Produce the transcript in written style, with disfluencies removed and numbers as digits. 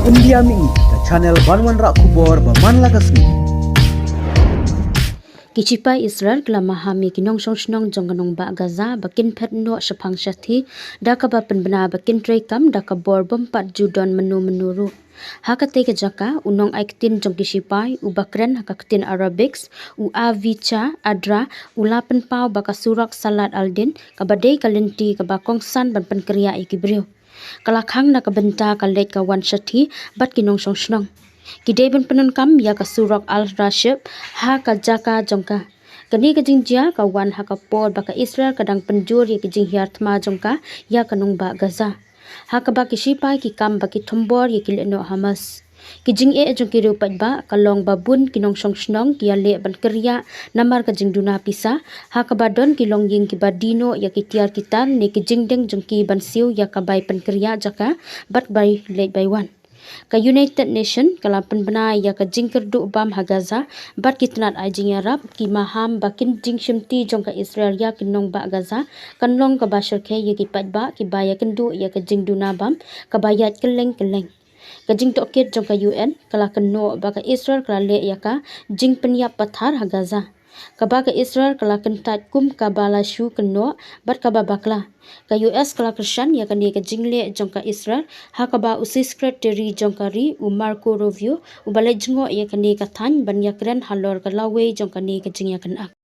India mi ke channel Banwan Rak Kubor Baman Lagasmi. Shipai Israel kala mahami kinong song Nongbah Gaza bakin pet no shapang shathi daka ba penbena bakin tray kam daka bor bompat judon menu ru. Hakate ke jaka unong aiktin jong shipai ubakren hakaktin Arabics u avicha adra ulapen pau baka surak salad aldin kabadei kalenti kabakong san ban penkria ikibriu. Kalakhang na kabenta kalek kawan shathi bat kinong song. Kideben penun kam ya kasurak al-rashib ha ka jaka jongka. Kani kajing jia kawan ha kapor baka Israel kadang penjur ya kajing hiar thma jongka ya Nongbah Gaza. Ha ka baki shipai ki kam baki thombor ya kileno Hamas. Kijing jong kiru ba kalong babun kinong song kia le ban kerja namar kajing duna pisa ha ka badon kilong ying ki badino ya kitiar kitan ne kijing deng jong ki ban siu ya ka bai pan kerja jaka bat bai le bai wan. Ka United Nation kala penbena ya ka jingker du bam ha Gaza bat kitnat ajing Arab ki maham bakin jing shimti jong ka Israel ya Nongbah Gaza kanlong ka bashar ke ya ki patba ki baya kendu ya ka jing duna bam ka bayat keleng ka jing toket jong ka UN kala kenno ba ka Israel kala le ya ka jing penyap pathar ha Gaza. Kaba ka Israel kala kentat kum kabala shu kenno bat kaba bakla. Ka US kala Krishan ya kani ka jingle jong ka Israel ha kaba usi secretary jong ka ri u Marco Rubio u balai jingo ya kani ka than ban ya kren halor ka lawe jong kani ka jing ya kan ak.